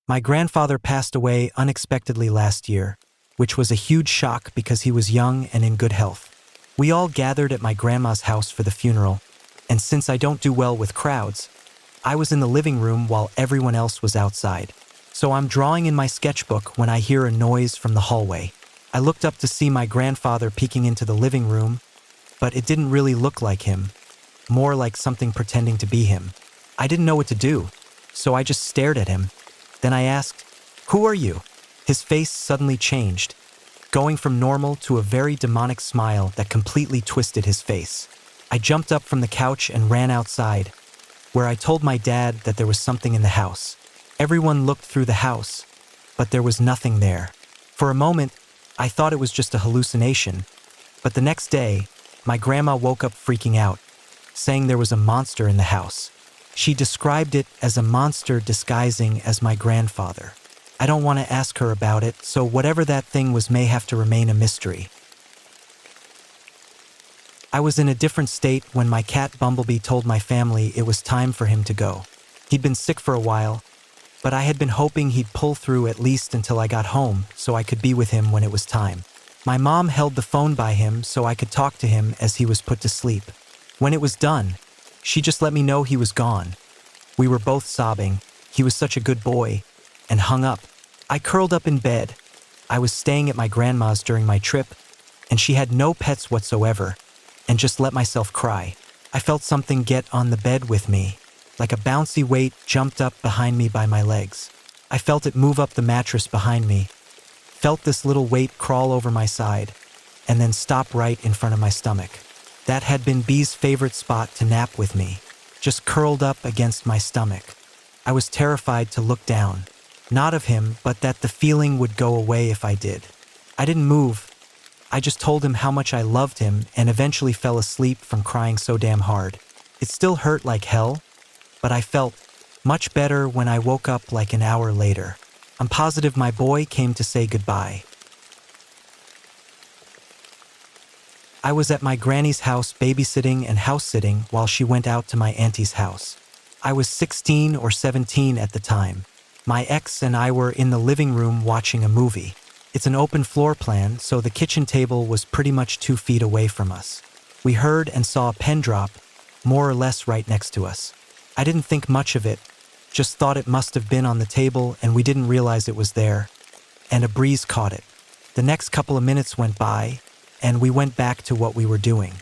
My grandfather passed away unexpectedly last year, which was a huge shock because he was young and in good health. We all gathered at my grandma's house for the funeral, and since I don't do well with crowds, I was in the living room while everyone else was outside. So I'm drawing in my sketchbook when I hear a noise from the hallway. I looked up to see my grandfather peeking into the living room, but it didn't really look like him, more like something pretending to be him. I didn't know what to do, so I just stared at him. Then I asked, "Who are you?" His face suddenly changed, going from normal to a very demonic smile that completely twisted his face. I jumped up from the couch and ran outside, where I told my dad that there was something in the house. Everyone looked through the house, but there was nothing there. For a moment, I thought it was just a hallucination, but the next day, my grandma woke up freaking out, saying there was a monster in the house. She described it as a monster disguising as my grandfather. I don't want to ask her about it, so whatever that thing was may have to remain a mystery. I was in a different state when my cat Bumblebee told my family it was time for him to go. He'd been sick for a while, but I had been hoping he'd pull through at least until I got home so I could be with him when it was time. My mom held the phone by him so I could talk to him as he was put to sleep. When it was done, she just let me know he was gone. We were both sobbing. He was such a good boy, and hung up. I curled up in bed. I was staying at my grandma's during my trip, and she had no pets whatsoever, and just let myself cry. I felt something get on the bed with me, like a bouncy weight jumped up behind me by my legs. I felt it move up the mattress behind me, felt this little weight crawl over my side, and then stop right in front of my stomach. That had been B's favorite spot to nap with me, just curled up against my stomach. I was terrified to look down, not of him, but that the feeling would go away if I did. I didn't move. I just told him how much I loved him and eventually fell asleep from crying so damn hard. It still hurt like hell, but I felt much better when I woke up like an hour later. I'm positive my boy came to say goodbye. I was at my granny's house babysitting and house-sitting while she went out to my auntie's house. I was 16 or 17 at the time. My ex and I were in the living room watching a movie. It's an open floor plan, so the kitchen table was pretty much 2 feet away from us. We heard and saw a pen drop, more or less right next to us. I didn't think much of it, just thought it must have been on the table and we didn't realize it was there, and a breeze caught it. The next couple of minutes went by, and we went back to what we were doing.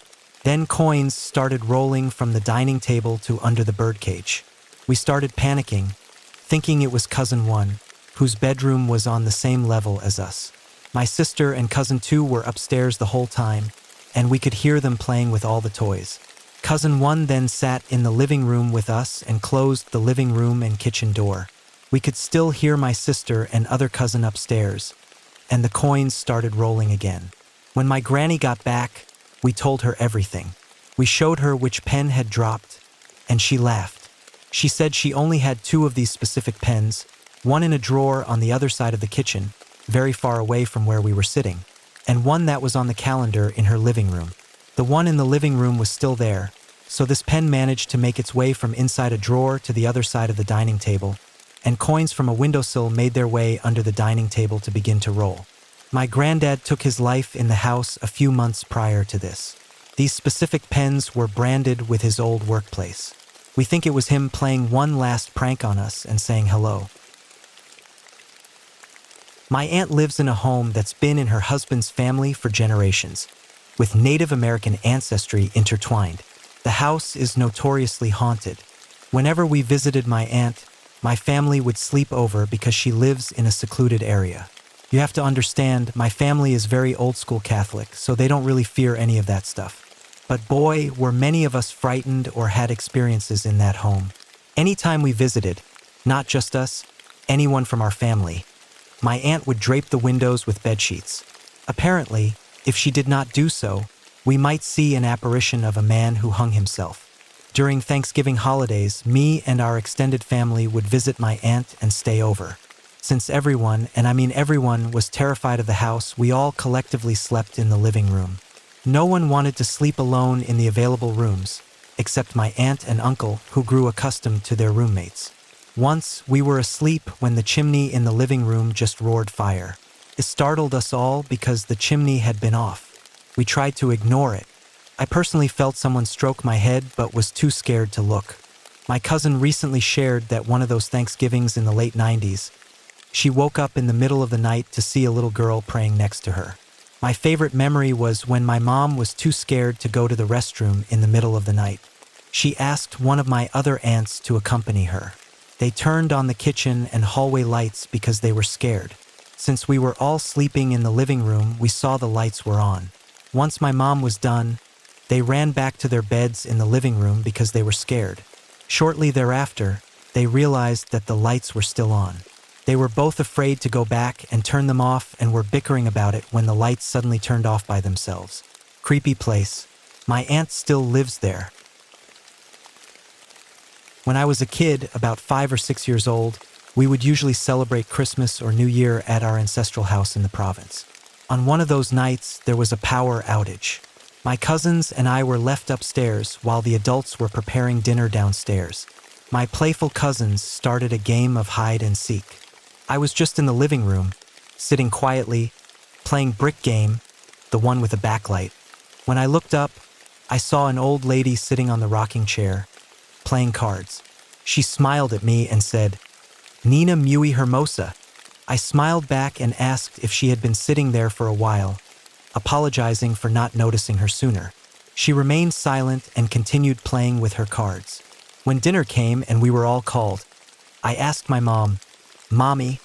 Then coins started rolling from the dining table to under the birdcage. We started panicking, thinking it was Cousin 1, whose bedroom was on the same level as us. My sister and Cousin 2 were upstairs the whole time, and we could hear them playing with all the toys. Cousin 1 then sat in the living room with us and closed the living room and kitchen door. We could still hear my sister and other cousin upstairs, and the coins started rolling again. When my granny got back, we told her everything. We showed her which pen had dropped, and she laughed. She said she only had 2 of these specific pens, one in a drawer on the other side of the kitchen, very far away from where we were sitting, and one that was on the calendar in her living room. The one in the living room was still there, so this pen managed to make its way from inside a drawer to the other side of the dining table, and coins from a windowsill made their way under the dining table to begin to roll. My granddad took his life in the house a few months prior to this. These specific pens were branded with his old workplace. We think it was him playing one last prank on us and saying hello. My aunt lives in a home that's been in her husband's family for generations, with Native American ancestry intertwined. The house is notoriously haunted. Whenever we visited my aunt, my family would sleep over because she lives in a secluded area. You have to understand, my family is very old-school Catholic, so they don't really fear any of that stuff. But boy, were many of us frightened or had experiences in that home. Anytime we visited, not just us, anyone from our family, my aunt would drape the windows with bedsheets. Apparently, if she did not do so, we might see an apparition of a man who hung himself. During Thanksgiving holidays, me and our extended family would visit my aunt and stay over. Since everyone, and I mean everyone, was terrified of the house, we all collectively slept in the living room. No one wanted to sleep alone in the available rooms, except my aunt and uncle, who grew accustomed to their roommates. Once, we were asleep when the chimney in the living room just roared fire. It startled us all because the chimney had been off. We tried to ignore it. I personally felt someone stroke my head but was too scared to look. My cousin recently shared that one of those Thanksgivings in the late 90s, she woke up in the middle of the night to see a little girl praying next to her. My favorite memory was when my mom was too scared to go to the restroom in the middle of the night. She asked one of my other aunts to accompany her. They turned on the kitchen and hallway lights because they were scared. Since we were all sleeping in the living room, we saw the lights were on. Once my mom was done, they ran back to their beds in the living room because they were scared. Shortly thereafter, they realized that the lights were still on. They were both afraid to go back and turn them off and were bickering about it when the lights suddenly turned off by themselves. Creepy place. My aunt still lives there. When I was a kid, about 5 or 6 years old, we would usually celebrate Christmas or New Year at our ancestral house in the province. On one of those nights, there was a power outage. My cousins and I were left upstairs while the adults were preparing dinner downstairs. My playful cousins started a game of hide and seek. I was just in the living room, sitting quietly, playing brick game, the one with a backlight. When I looked up, I saw an old lady sitting on the rocking chair, playing cards. She smiled at me and said, "Nina Mui Hermosa." I smiled back and asked if she had been sitting there for a while, apologizing for not noticing her sooner. She remained silent and continued playing with her cards. When dinner came and we were all called, I asked my mom, "Mommy,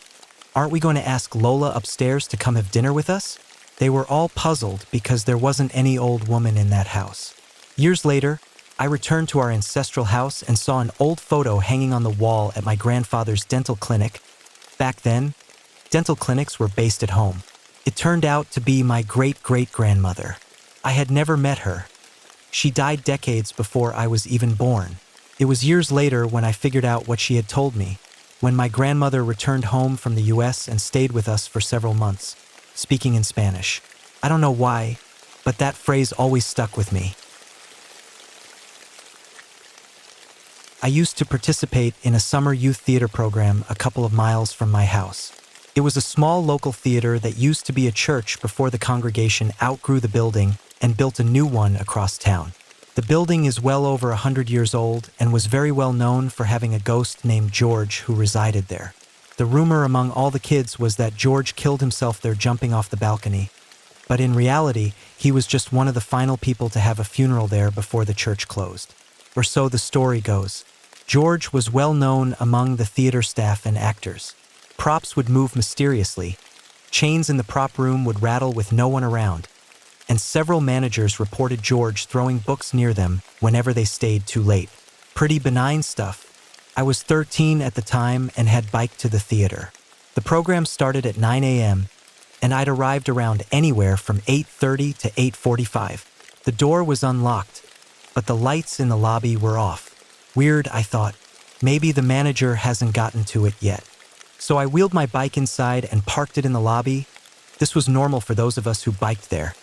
aren't we going to ask Lola upstairs to come have dinner with us?" They were all puzzled because there wasn't any old woman in that house. Years later, I returned to our ancestral house and saw an old photo hanging on the wall at my grandfather's dental clinic. Back then, dental clinics were based at home. It turned out to be my great-great-grandmother. I had never met her. She died decades before I was even born. It was years later when I figured out what she had told me, when my grandmother returned home from the US and stayed with us for several months, speaking in Spanish. I don't know why, but that phrase always stuck with me. I used to participate in a summer youth theater program a couple of miles from my house. It was a small local theater that used to be a church before the congregation outgrew the building and built a new one across town. The building is well over 100 years old and was very well known for having a ghost named George who resided there. The rumor among all the kids was that George killed himself there jumping off the balcony, but in reality, he was just one of the final people to have a funeral there before the church closed. Or so the story goes. George was well known among the theater staff and actors. Props would move mysteriously, chains in the prop room would rattle with no one around, and several managers reported George throwing books near them whenever they stayed too late. Pretty benign stuff. I was 13 at the time and had biked to the theater. The program started at 9 a.m., and I'd arrived around anywhere from 8:30 to 8:45. The door was unlocked, but the lights in the lobby were off. Weird, I thought. Maybe the manager hasn't gotten to it yet. So I wheeled my bike inside and parked it in the lobby. This was normal for those of us who biked there.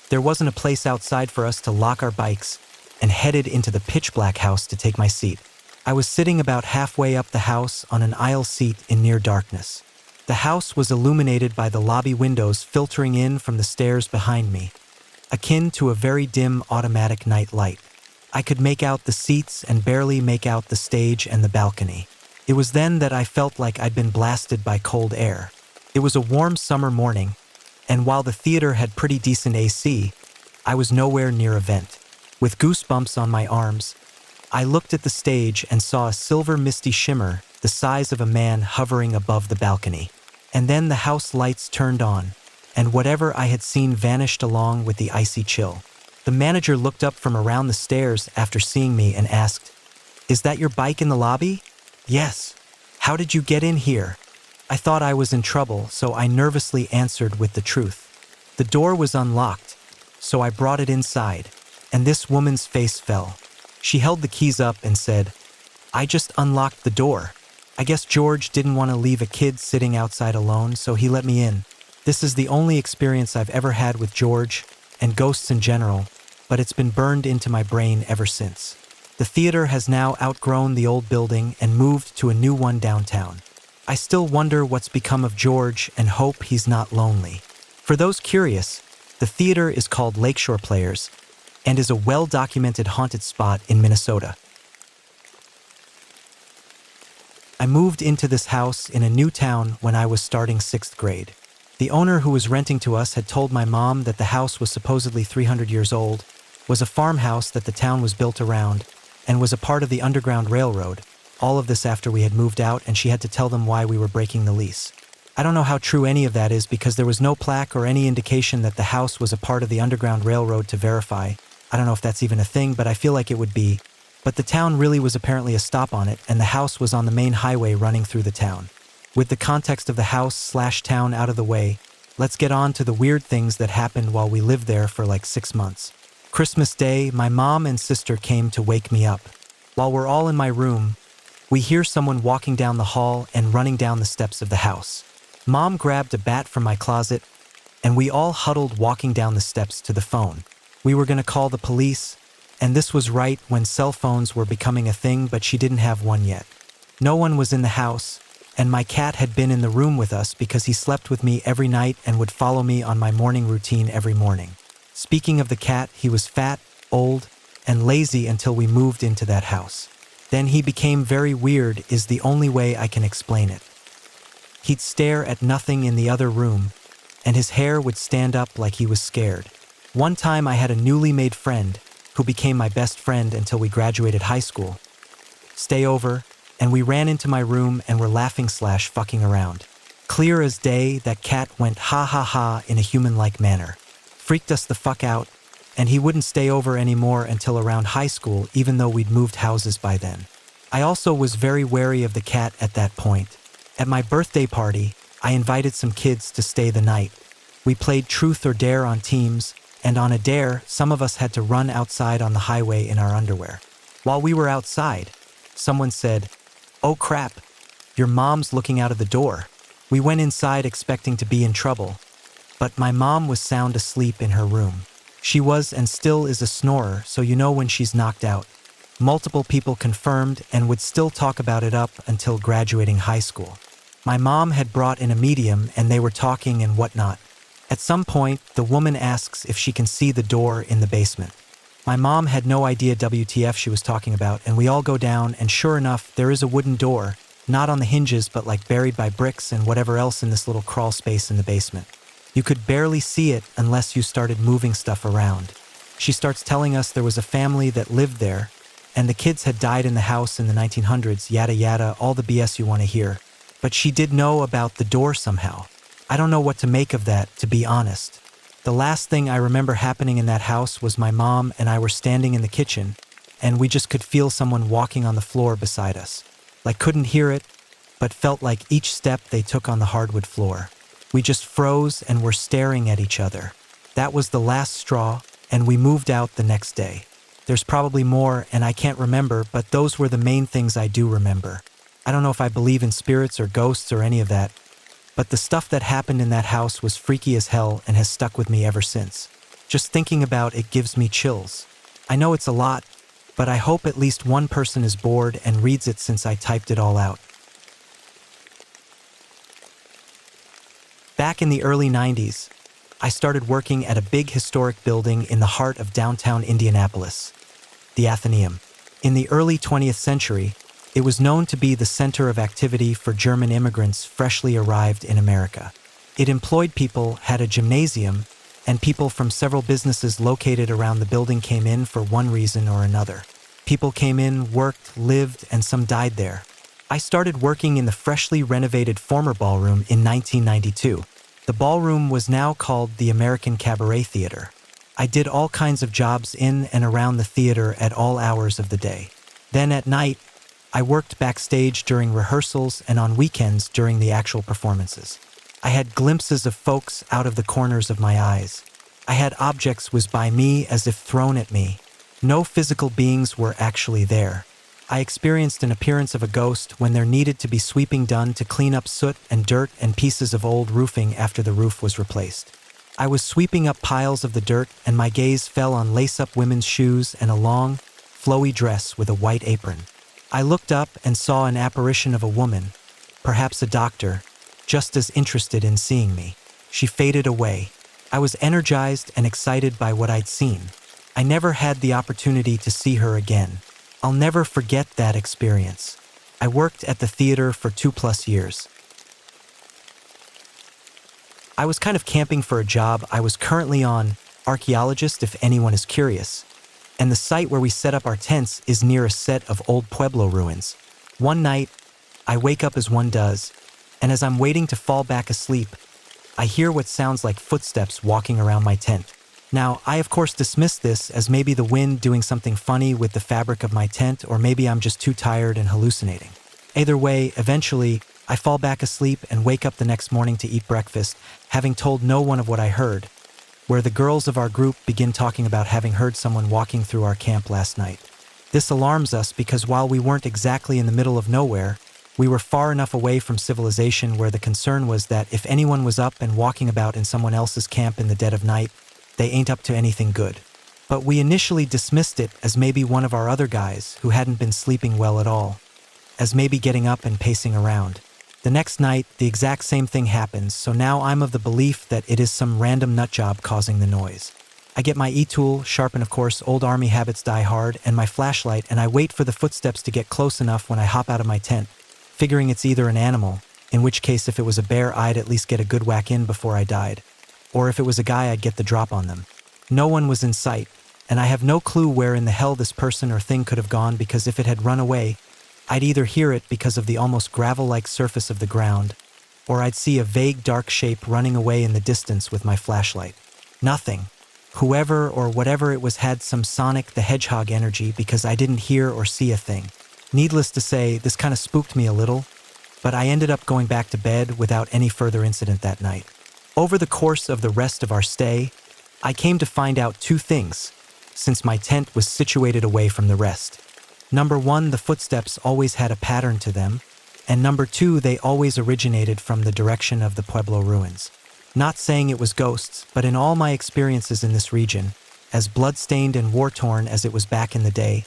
There wasn't a place outside for us to lock our bikes, and headed into the pitch-black house to take my seat. I was sitting about halfway up the house on an aisle seat in near darkness. The house was illuminated by the lobby windows filtering in from the stairs behind me, akin to a very dim automatic night light. I could make out the seats and barely make out the stage and the balcony. It was then that I felt like I'd been blasted by cold air. It was a warm summer morning, and while the theater had pretty decent AC, I was nowhere near a vent. With goosebumps on my arms, I looked at the stage and saw a silver misty shimmer the size of a man hovering above the balcony. And then the house lights turned on, and whatever I had seen vanished along with the icy chill. The manager looked up from around the stairs after seeing me and asked, "Is that your bike in the lobby?" "Yes." "How did you get in here?" I thought I was in trouble, so I nervously answered with the truth. The door was unlocked, so I brought it inside, and this woman's face fell. She held the keys up and said, "I just unlocked the door. I guess George didn't want to leave a kid sitting outside alone, so he let me in. This is the only experience I've ever had with George, and ghosts in general, but it's been burned into my brain ever since." The theater has now outgrown the old building and moved to a new one downtown. I still wonder what's become of George and hope he's not lonely. For those curious, the theater is called Lakeshore Players and is a well-documented haunted spot in Minnesota. I moved into this house in a new town when I was starting 6th grade. The owner who was renting to us had told my mom that the house was supposedly 300 years old, was a farmhouse that the town was built around, and was a part of the Underground Railroad. All of this after we had moved out, and she had to tell them why we were breaking the lease. I don't know how true any of that is because there was no plaque or any indication that the house was a part of the Underground Railroad to verify. I don't know if that's even a thing, but I feel like it would be. But the town really was apparently a stop on it, and the house was on the main highway running through the town. With the context of the house/town out of the way, let's get on to the weird things that happened while we lived there for like 6 months. Christmas Day, my mom and sister came to wake me up. While we're all in my room, we hear someone walking down the hall and running down the steps of the house. Mom grabbed a bat from my closet, and we all huddled walking down the steps to the phone. We were going to call the police, and this was right when cell phones were becoming a thing, but she didn't have one yet. No one was in the house, and my cat had been in the room with us because he slept with me every night and would follow me on my morning routine every morning. Speaking of the cat, he was fat, old, and lazy until we moved into that house. Then he became very weird is the only way I can explain it. He'd stare at nothing in the other room, and his hair would stand up like he was scared. One time I had a newly made friend, who became my best friend until we graduated high school, stay over, and we ran into my room and were laughing/fucking around. Clear as day, that cat went ha ha ha in a human-like manner. Freaked us the fuck out, and he wouldn't stay over anymore until around high school, even though we'd moved houses by then. I also was very wary of the cat at that point. At my birthday party, I invited some kids to stay the night. We played truth or dare on teams, and on a dare, some of us had to run outside on the highway in our underwear. While we were outside, someone said, "Oh crap, your mom's looking out of the door." We went inside expecting to be in trouble, but my mom was sound asleep in her room. She was and still is a snorer, so you know when she's knocked out. Multiple people confirmed and would still talk about it up until graduating high school. My mom had brought in a medium and they were talking and whatnot. At some point, the woman asks if she can see the door in the basement. My mom had no idea WTF she was talking about, and we all go down, and sure enough, there is a wooden door, not on the hinges but like buried by bricks and whatever else in this little crawl space in the basement. You could barely see it unless you started moving stuff around. She starts telling us there was a family that lived there, and the kids had died in the house in the 1900s, yada yada, all the BS you want to hear. But she did know about the door somehow. I don't know what to make of that, to be honest. The last thing I remember happening in that house was my mom and I were standing in the kitchen, and we just could feel someone walking on the floor beside us. Like couldn't hear it, but felt like each step they took on the hardwood floor. We just froze and were staring at each other. That was the last straw, and we moved out the next day. There's probably more, and I can't remember, but those were the main things I do remember. I don't know if I believe in spirits or ghosts or any of that, but the stuff that happened in that house was freaky as hell and has stuck with me ever since. Just thinking about it gives me chills. I know it's a lot, but I hope at least one person is bored and reads it since I typed it all out. Back in the early 90s, I started working at a big historic building in the heart of downtown Indianapolis, the Athenaeum. In the early 20th century, it was known to be the center of activity for German immigrants freshly arrived in America. It employed people, had a gymnasium, and people from several businesses located around the building came in for one reason or another. People came in, worked, lived, and some died there. I started working in the freshly renovated former ballroom in 1992. The ballroom was now called the American Cabaret Theater. I did all kinds of jobs in and around the theater at all hours of the day. Then at night, I worked backstage during rehearsals and on weekends during the actual performances. I had glimpses of folks out of the corners of my eyes. I had objects whiz by me as if thrown at me. No physical beings were actually there. I experienced an appearance of a ghost when there needed to be sweeping done to clean up soot and dirt and pieces of old roofing after the roof was replaced. I was sweeping up piles of the dirt and my gaze fell on lace-up women's shoes and a long, flowy dress with a white apron. I looked up and saw an apparition of a woman, perhaps a doctor, just as interested in seeing me. She faded away. I was energized and excited by what I'd seen. I never had the opportunity to see her again. I'll never forget that experience. I worked at the theater for 2+ years. I was kind of camping for a job I was currently on, archaeologist if anyone is curious. And the site where we set up our tents is near a set of old Pueblo ruins. One night, I wake up as one does, and as I'm waiting to fall back asleep, I hear what sounds like footsteps walking around my tent. Now, I of course dismiss this as maybe the wind doing something funny with the fabric of my tent, or maybe I'm just too tired and hallucinating. Either way, eventually, I fall back asleep and wake up the next morning to eat breakfast, having told no one of what I heard, where the girls of our group begin talking about having heard someone walking through our camp last night. This alarms us because while we weren't exactly in the middle of nowhere, we were far enough away from civilization where the concern was that if anyone was up and walking about in someone else's camp in the dead of night, they ain't up to anything good. But we initially dismissed it as maybe one of our other guys who hadn't been sleeping well at all, as maybe getting up and pacing around. The next night, the exact same thing happens, so now I'm of the belief that it is some random nutjob causing the noise. I get my e-tool, sharpen of course, old army habits die hard, and my flashlight, and I wait for the footsteps to get close enough when I hop out of my tent, figuring it's either an animal, in which case if it was a bear I'd at least get a good whack in before I died, or if it was a guy I'd get the drop on them. No one was in sight, and I have no clue where in the hell this person or thing could have gone, because if it had run away, I'd either hear it because of the almost gravel-like surface of the ground, or I'd see a vague dark shape running away in the distance with my flashlight. Nothing. Whoever or whatever it was had some Sonic the Hedgehog energy because I didn't hear or see a thing. Needless to say, this kind of spooked me a little, but I ended up going back to bed without any further incident that night. Over the course of the rest of our stay, I came to find out two things, since my tent was situated away from the rest. Number one, the footsteps always had a pattern to them, and number two, they always originated from the direction of the Pueblo ruins. Not saying it was ghosts, but in all my experiences in this region, as blood-stained and war-torn as it was back in the day,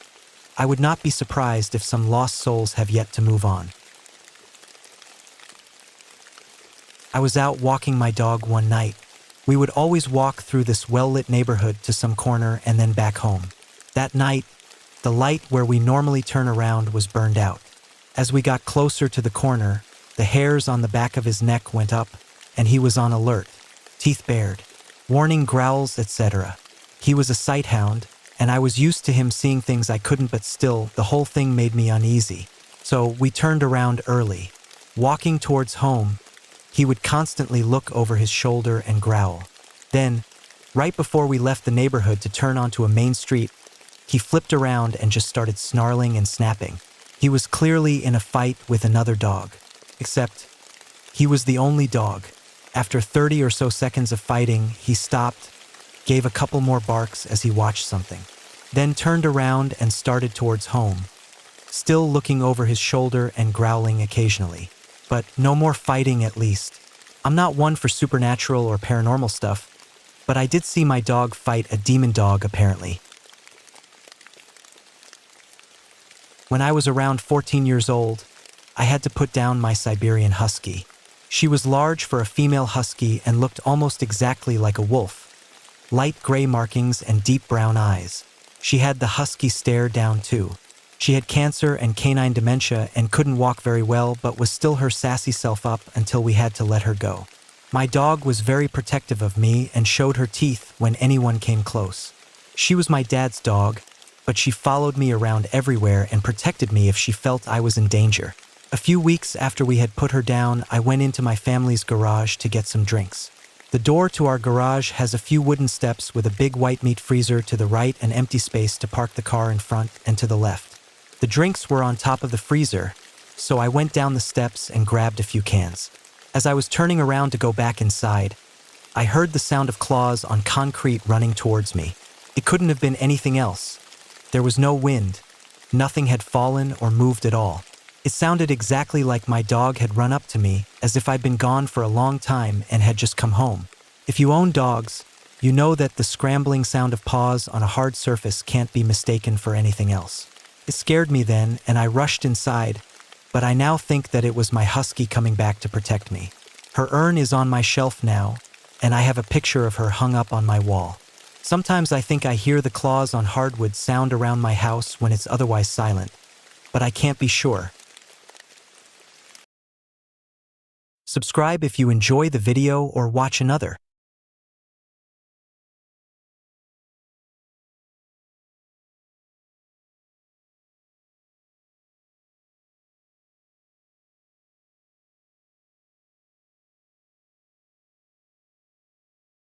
I would not be surprised if some lost souls have yet to move on. I was out walking my dog one night. We would always walk through this well-lit neighborhood to some corner and then back home. That night, the light where we normally turn around was burned out. As we got closer to the corner, the hairs on the back of his neck went up, and he was on alert, teeth bared, warning growls, etc. He was a sight hound, and I was used to him seeing things I couldn't, but still, the whole thing made me uneasy. So we turned around early. Walking towards home, he would constantly look over his shoulder and growl. Then, right before we left the neighborhood to turn onto a main street, he flipped around and just started snarling and snapping. He was clearly in a fight with another dog. Except, he was the only dog. After 30 or so seconds of fighting, he stopped, gave a couple more barks as he watched something, then turned around and started towards home, still looking over his shoulder and growling occasionally. But no more fighting, at least. I'm not one for supernatural or paranormal stuff, but I did see my dog fight a demon dog, apparently. When I was around 14 years old, I had to put down my Siberian husky. She was large for a female husky and looked almost exactly like a wolf. Light gray markings and deep brown eyes. She had the husky stare down too. She had cancer and canine dementia and couldn't walk very well, but was still her sassy self up until we had to let her go. My dog was very protective of me and showed her teeth when anyone came close. She was my dad's dog, but she followed me around everywhere and protected me if she felt I was in danger. A few weeks after we had put her down, I went into my family's garage to get some drinks. The door to our garage has a few wooden steps with a big white meat freezer to the right and empty space to park the car in front and to the left. The drinks were on top of the freezer, so I went down the steps and grabbed a few cans. As I was turning around to go back inside, I heard the sound of claws on concrete running towards me. It couldn't have been anything else. There was no wind. Nothing had fallen or moved at all. It sounded exactly like my dog had run up to me, as if I'd been gone for a long time and had just come home. If you own dogs, You know that the scrambling sound of paws on a hard surface can't be mistaken for anything else. It scared me then, and I rushed inside, but I now think that it was my husky coming back to protect me. Her urn is on my shelf now, and I have a picture of her hung up on my wall. Sometimes I think I hear the claws on hardwood sound around my house when it's otherwise silent, but I can't be sure. Subscribe if you enjoy the video or watch another.